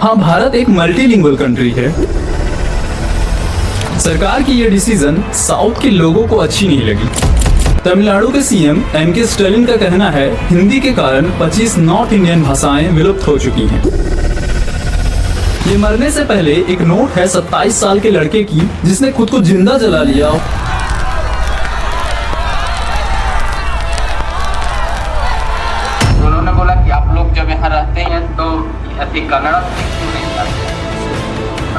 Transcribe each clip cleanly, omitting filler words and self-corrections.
हाँ, भारत एक multilingual country है। सरकार की ये डिसीजन साउथ के लोगों को अच्छी नहीं लगी। तमिलनाडु के सीएम एम.के. स्टालिन का कहना है हिंदी के कारण 25 नॉर्थ इंडियन भाषाएं विलुप्त हो चुकी हैं। ये मरने से पहले एक नोट है 27 साल के लड़के की जिसने खुद को जिंदा जला लिया। उन्होंने बोला कि आप लोग जब यहाँ रहते हैं तो ऐसी कन्नड़ा क्यों नहीं जाते,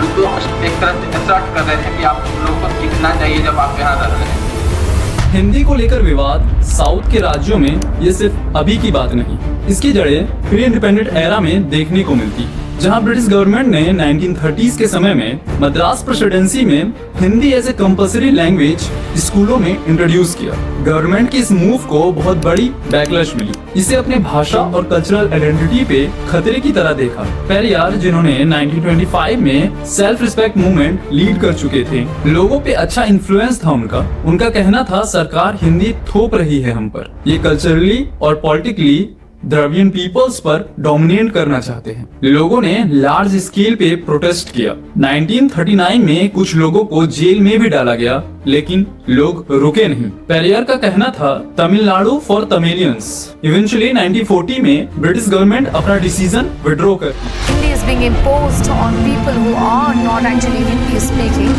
उनको एक तरह से असर्ट कर रहे थे कि आप लोग को सीखना चाहिए जब आप यहाँ रह रहे हैं। हिंदी को लेकर विवाद साउथ के राज्यों में ये सिर्फ अभी की बात नहीं, इसकी जड़ें प्री इंडिपेंडेंट एरा में देखने को मिलती, जहां ब्रिटिश गवर्नमेंट ने 1930s के समय में मद्रास प्रेसिडेंसी में Hindi as a compulsory language स्कूलों में इंट्रोड्यूस किया। गवर्नमेंट की इस मूव को बहुत बड़ी बैकलैश मिली। इसे अपने भाषा और कल्चरल आइडेंटिटी पे खतरे की तरह देखा। पेरियार, जिन्होंने 1925 में सेल्फ रिस्पेक्ट मूवमेंट लीड कर चुके थे, लोगों पे अच्छा इन्फ्लुएंस था उनका कहना था सरकार हिंदी थोप रही है हम पर, ये कल्चरली और पॉलिटिकली द्रविडियन पीपल्स पर डोमिनेट करना चाहते हैं। लोगों ने लार्ज स्केल पे प्रोटेस्ट किया। 1939 में कुछ लोगों को जेल में भी डाला गया, लेकिन लोग रुके नहीं। पेरियार का कहना था तमिलनाडु फॉर तमिलियंस। इवेंचुअली 1940 में ब्रिटिश गवर्नमेंट अपना डिसीजन विड्रॉ कर दी। Hindi is being imposed on people who are not actually Hindi speaking.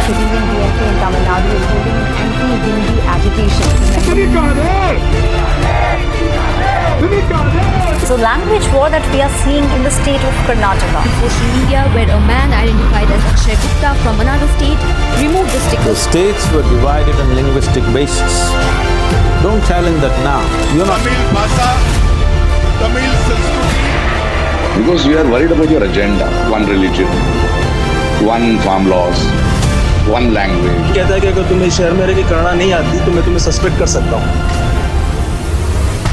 Citizen DMK in Tamil Nadu is holding anti-Hindi agitation. So language war that we are seeing in the state of Karnataka. Social media where a man identified as Akshay Gupta from another state removed the sticker. The states were divided on linguistic basis. Don't challenge that now. You're not. Tamil Bhasha, Tamil Sanskruti. Because we are worried about your agenda. One religion, one farm laws, one language. कहता है कि अगर तुम्हें शहर में रह के कन्नड़ा नहीं आती तो मैं तुम्हें सस्पेक्ट कर सकता हूँ।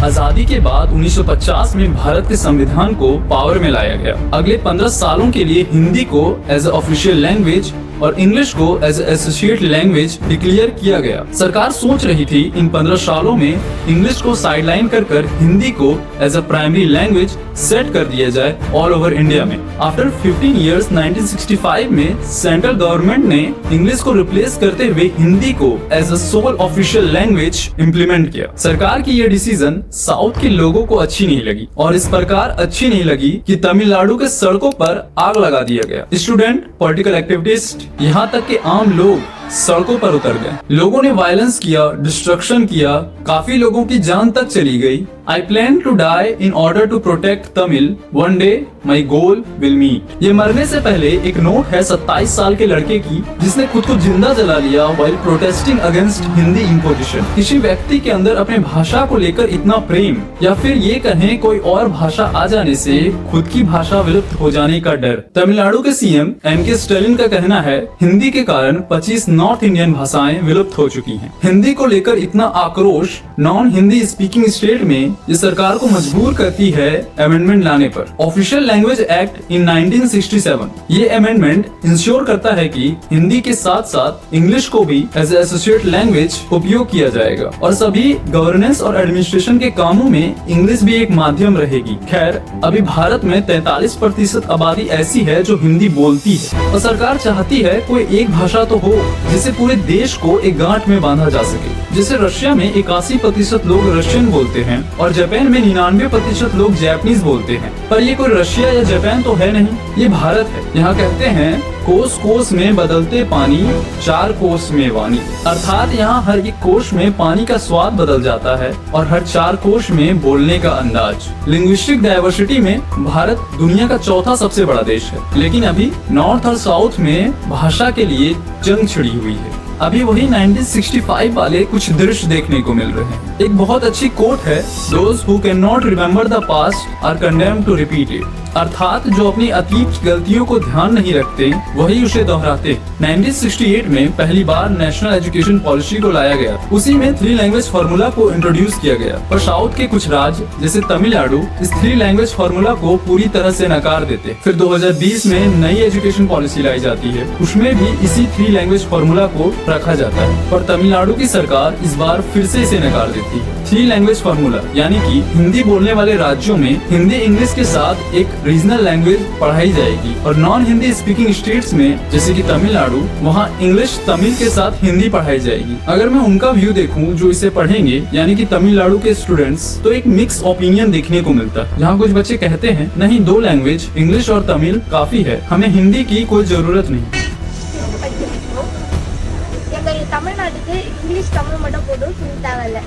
आजादी के बाद 1950 में भारत के संविधान को पावर में लाया गया। अगले 15 सालों के लिए हिंदी को एज ए ऑफिशियल लैंग्वेज और इंग्लिश को एज एसोसिएट लैंग्वेज डिक्लेयर किया गया। सरकार सोच रही थी इन 15 सालों में इंग्लिश को साइडलाइन कर हिंदी को as a primary language set कर दिया जाए ऑल ओवर इंडिया में। आफ्टर 15 इयर्स 1965 में सेंट्रल गवर्नमेंट ने इंग्लिश को रिप्लेस करते हुए हिंदी को as a sole official language implement किया। सरकार की ये डिसीजन साउथ के लोगों को अच्छी नहीं लगी, और इस प्रकार अच्छी नहीं लगी कि तमिलनाडु के सड़कों पर आग लगा दिया गया। स्टूडेंट, पॉलिटिकल एक्टिविस्ट, यहाँ तक कि आम लोग सड़कों पर उतर गए। लोगों ने वायलेंस किया, डिस्ट्रक्शन किया, काफी लोगों की जान तक चली गई। I plan to die in order to protect Tamil. One day my goal will meet. ये मरने से पहले एक नोट है 27 साल के लड़के की जिसने खुद को जिंदा जला लिया while protesting against Hindi imposition. किसी व्यक्ति के अंदर अपने भाषा को लेकर इतना प्रेम, या फिर ये कहें कोई और भाषा आ जाने से खुद की भाषा विलुप्त हो जाने का डर। तमिलनाडु के सीएम एम.के. स्टालिन का कहना है हिंदी के कारण 25 नॉर्थ इंडियन भाषाएं विलुप्त हो चुकी हैं। हिंदी को लेकर इतना आक्रोश नॉन हिंदी स्पीकिंग स्टेट में ये सरकार को मजबूर करती है अमेंडमेंट लाने पर। ऑफिशियल लैंग्वेज एक्ट इन 1967 ये अमेंडमेंट इंश्योर करता है कि हिंदी के साथ साथ इंग्लिश को भी एज एसोसिएट लैंग्वेज उपयोग किया जाएगा, और सभी गवर्नेंस और एडमिनिस्ट्रेशन के कामों में इंग्लिश भी एक माध्यम रहेगी। खैर, अभी भारत में 43% आबादी ऐसी है जो हिंदी बोलती है, और सरकार चाहती है कोई एक भाषा तो हो जिसे पूरे देश को एक गांठ में बांधा जा सके। जैसे रशिया में 81% लोग रशियन बोलते हैं और जापान में 99% लोग जापानीज बोलते हैं। पर ये कोई रशिया या जापान तो है नहीं, ये भारत है। यहाँ कहते हैं कोस कोस में बदलते पानी, 4 कोस में वाणी। अर्थात यहाँ हर एक कोश में पानी का स्वाद बदल जाता है और हर 4 कोश में बोलने का अंदाज। लिंग्विस्टिक डाइवर्सिटी में भारत दुनिया का चौथा सबसे बड़ा देश है, लेकिन अभी नॉर्थ और साउथ में भाषा के लिए जंग छिड़ी हुई है। अभी वही 1965 वाले कुछ दृश्य देखने को मिल रहे हैं। एक बहुत अच्छी कोट है, Those who cannot remember the past are condemned to repeat it। अर्थात जो अपनी अतीत की गलतियों को ध्यान नहीं रखते वही उसे दोहराते। 1968 में पहली बार नेशनल एजुकेशन पॉलिसी को लाया गया। उसी में 3 लैंग्वेज फार्मूला को इंट्रोड्यूस किया गया, पर साउथ के कुछ राज्य जैसे तमिलनाडु इस 3 लैंग्वेज फार्मूला को पूरी तरह से नकार देते। फिर 2020 में नई एजुकेशन पॉलिसी लाई जाती है, उसमें भी इसी 3 लैंग्वेज फार्मूला को रखा जाता है, पर तमिलनाडु की सरकार इस बार फिर से इसे नकार देती है। 3 लैंग्वेज फार्मूला, यानी कि हिंदी बोलने वाले राज्यों में हिंदी इंग्लिश के साथ एक रीजनल लैंग्वेज पढ़ाई जाएगी और नॉन हिंदी स्पीकिंग स्टेट्स में जैसे कि तमिलनाडु, वहाँ इंग्लिश तमिल के साथ हिंदी पढ़ाई जाएगी। अगर मैं उनका व्यू देखूं जो इसे पढ़ेंगे, यानी कि तमिलनाडु के स्टूडेंट्स, तो एक मिक्स ओपिनियन देखने को मिलता है, जहाँ कुछ बच्चे कहते हैं नहीं 2 लैंग्वेज इंग्लिश और तमिल काफी है, हमें हिंदी की कोई जरूरत नहीं।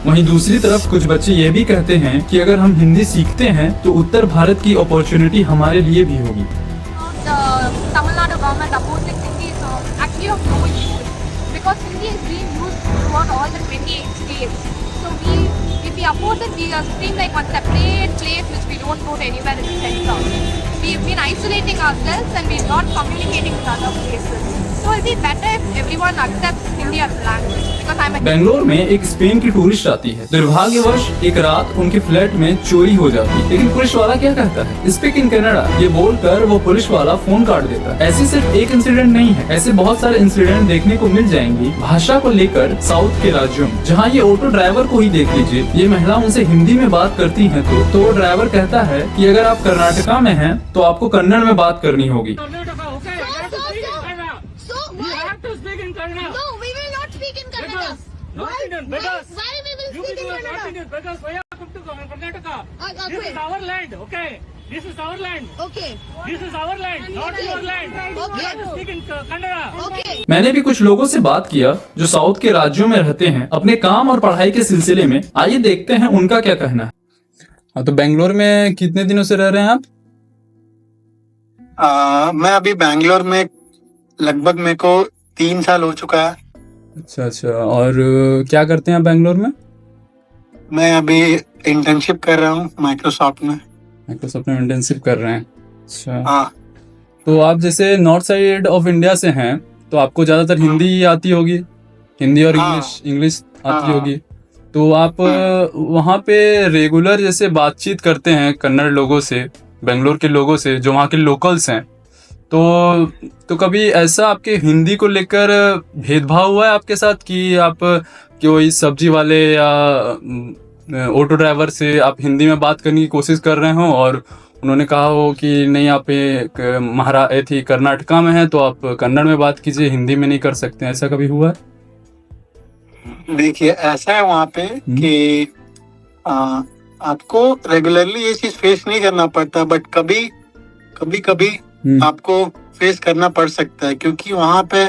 वहीं दूसरी तरफ कुछ बच्चे ये भी कहते हैं कि अगर हम हिंदी सीखते हैं तो उत्तर भारत की अपॉर्चुनिटी हमारे लिए भी होगी। Tamil Nadu government opposing Hindi is actually of no use because Hindi is being used throughout all the 28 states. So if we oppose it, we are seem like one separate place which we don't go to anywhere in the center. We've been isolating ourselves and we're not communicating with other places. So it'll be better if everyone accepts Hindi as a language. Bangalore में एक Spain की tourist आती है। दुर्भाग्यवश एक रात उनके flat में चोरी हो जाती है, लेकिन पुलिस वाला क्या कहता है, स्पीक इन कन्नड़ा ये बोलकर वो पुलिस वाला फोन काट देता है। ऐसी सिर्फ एक इंसिडेंट नहीं है, ऐसे बहुत सारे इंसिडेंट देखने को मिल जाएंगे भाषा को लेकर साउथ के राज्यों में, जहाँ ये ऑटो ड्राइवर को ही देख लीजिए, ये महिला उनसे हिंदी में बात करती है तो वो ड्राइवर कहता है कि अगर आप कर्नाटका में हैं तो आपको कन्नड़ में बात करनी होगी। मैंने भी कुछ लोगों से बात किया जो साउथ के राज्यों में रहते हैं अपने काम और पढ़ाई के सिलसिले में। आइए देखते हैं उनका क्या कहना है। हाँ, तो बेंगलोर में कितने दिनों से रह रहे हैं आप? मैं अभी बेंगलोर में लगभग मेरे को 3 साल हो चुका है। अच्छा, और क्या करते हैं आप बेंगलोर में? मैं अभी इंटर्नशिप कर रहा हूँ माइक्रोसॉफ्ट में इंटर्नशिप कर रहे हैं। अच्छा, हाँ। तो आप जैसे नॉर्थ साइड ऑफ इंडिया से हैं तो आपको ज्यादातर हिंदी आती होगी, हिंदी और इंग्लिश आती होगी, तो आप वहाँ पे रेगुलर जैसे बातचीत करते हैं कन्नड़ लोगों से, बेंगलोर के लोगों से जो वहाँ के लोकल्स हैं, तो कभी ऐसा आपके हिंदी को लेकर भेदभाव हुआ है आपके साथ कि आप कोई सब्जी वाले या ऑटो ड्राइवर से आप हिंदी में बात करने की कोशिश कर रहे हो और उन्होंने कहा हो कि नहीं आप कर्नाटका में है तो आप कन्नड़ में बात कीजिए, हिंदी में नहीं कर सकते, ऐसा कभी हुआ है? देखिए ऐसा है वहाँ पे कि आपको रेगुलरली ये चीज फेस नहीं करना पड़ता, बट कभी आपको फेस करना पड़ सकता है, क्योंकि वहाँ पे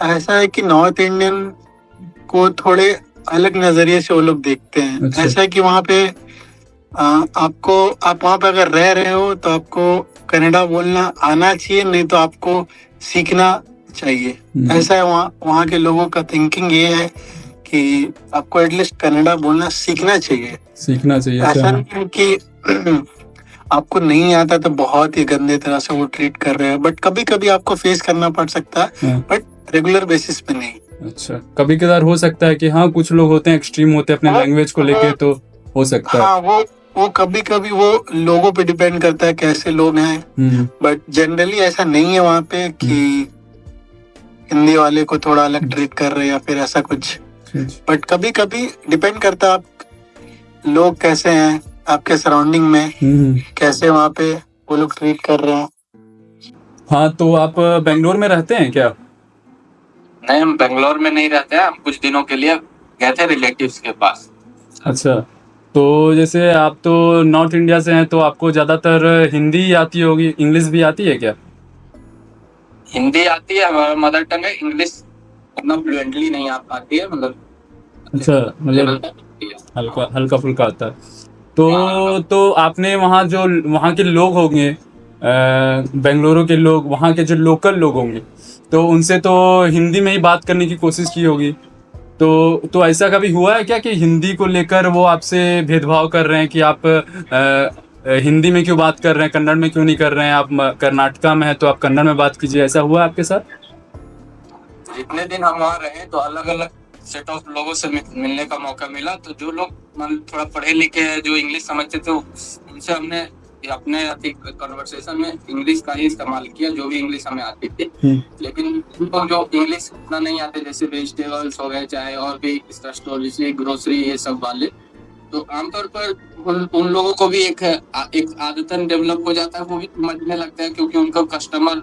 ऐसा है कि नॉर्थ इंडियन को थोड़े अलग नजरिए से वो लोग देखते हैं। अच्छा। ऐसा है कि वहाँ पे आप वहाँ पे अगर रह रहे हो तो आपको कन्नड़ा बोलना आना चाहिए, नहीं तो आपको सीखना चाहिए। ऐसा है वहाँ के लोगों का थिंकिंग ये है कि आपको एटलीस्ट कन्नड़ा बोलना सीखना चाहिए। ऐसा नहीं है कि आपको नहीं आता तो बहुत ही गंदे तरह से वो ट्रीट कर रहे हैं, बट कभी कभी आपको फेस करना पड़ सकता है, बट रेगुलर बेसिस पे नहीं। अच्छा, कभी कभार हो सकता है कि हाँ कुछ लोग होते हैं एक्सट्रीम होते हैं अपने लैंग्वेज को लेके, तो हो सकता है। हाँ, वो कभी कभी वो लोगों पे डिपेंड करता है कैसे लोग हैं, बट जनरली ऐसा नहीं है वहाँ पे कि हिंदी वाले को थोड़ा अलग ट्रीट कर रहे हैं या फिर ऐसा कुछ, बट कभी कभी डिपेंड करता है आप लोग कैसे हैं, आपके सराउंडिंग में कैसे वहाँ पे वो लोग ट्रीट कर रहे हैं। हाँ, तो आप बेंगलोर में रहते हैं क्या? नहीं, हम बेंगलोर में नहीं रहते हैं, हम कुछ दिनों के लिए गए थे रिलेटिव्स के पास। अच्छा, तो जैसे आप तो नॉर्थ इंडिया से हैं तो आपको ज्यादातर हिंदी आती होगी, इंग्लिश भी आती है क्या? हिंदी आती है, हमारा मदर टंग है, इंग्लिश उतना फ्लुएंटली नहीं आ पाती है, मतलब अच्छा, मतलब हल्का फुल्का आता है। तो आपने वहाँ के लोग होंगे, बेंगलुरु के लोग, वहाँ के जो लोकल लोग होंगे, तो उनसे तो हिंदी में ही बात करने की कोशिश की होगी, तो ऐसा कभी हुआ है क्या कि हिंदी को लेकर वो आपसे भेदभाव कर रहे हैं कि आप हिंदी में क्यों बात कर रहे हैं, कन्नड़ में क्यों नहीं कर रहे हैं, आप कर्नाटका में हैं तो आप कन्नड़ में बात कीजिए, ऐसा हुआ है आपके साथ? जितने दिन हम वहाँ रहे तो अलग अलग सेट ऑफ लोगों से मिलने का मौका मिला, तो जो लोग थोड़ा पढ़े लिखे हैं, जो इंग्लिश समझते थे, उनसे हमने अपने कन्वर्सेशन में इंग्लिश का ही इस्तेमाल किया, जो भी इंग्लिश हमें आती थी। लेकिन उनको जो इंग्लिश उतना नहीं आते, जैसे वेजिटेबल्स हो गए, चाहे और भी स्टोर, ग्रोसरी, ये सब वाले, तो आमतौर पर उन लोगों को भी एक आदतन डेवलप हो जाता है, वो भी समझने लगता है, क्योंकि उनको कस्टमर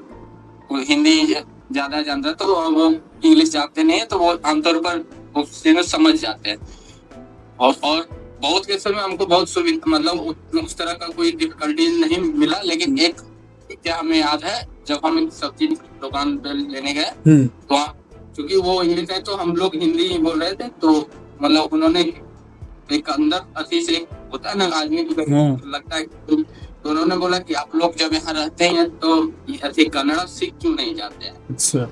हिंदी ज्यादा जानता है, तो वो इंग्लिश जानते नहीं है, तो वो आमतौर पर उससे समझ जाते हैं। और बहुत केसों में हमको बहुत सुविधा, मतलब उस तरह का कोई डिफिकल्टीज नहीं मिला। लेकिन एक क्या हमें याद है, जब हम एक सब्जी दुकान पे लेने गए, तो क्योंकि वो इंग्लिश है तो हम लोग हिंदी बोल रहे थे, तो मतलब उन्होंने एक अंदर अति से होता है ना आदमी को लगता है, तो उन्होंने बोला कि आप लोग जब यहाँ रहते हैं तो ऐसे कन्नड़ सीख क्यों नहीं जाते हैं। अच्छा।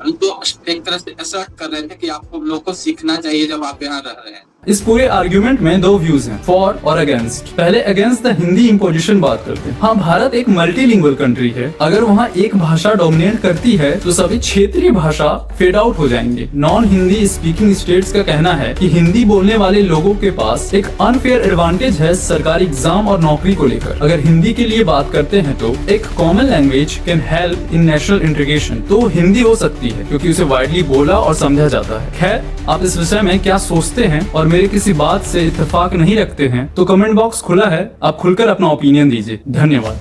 तो एक तरह से ऐसा कर रहे थे कि आपको लोग को सीखना चाहिए जब आप यहाँ रह रहे हैं। इस पूरे आर्ग्यूमेंट में दो व्यूज हैं, फॉर और अगेंस्ट। पहले अगेंस्ट द हिंदी इम्पोजिशन बात करते हैं। हाँ, भारत एक मल्टीलिंगुअल कंट्री है। अगर वहाँ एक भाषा डोमिनेट करती है तो सभी क्षेत्रीय भाषा फेड आउट हो जाएंगे। नॉन हिंदी स्पीकिंग स्टेट्स का कहना है कि हिंदी बोलने वाले लोगों के पास एक अनफेयर एडवांटेज है सरकारी एग्जाम और नौकरी को लेकर। अगर हिंदी के लिए बात करते हैं तो एक common language can help in national integration, तो हिंदी हो सकती है क्योंकि उसे वाइडली बोला और समझा जाता है। खैर, आप इस विषय में क्या सोचते हैं और मेरे किसी बात से इत्तेफाक नहीं रखते हैं तो कमेंट बॉक्स खुला है, आप खुलकर अपना ओपिनियन दीजिए। धन्यवाद।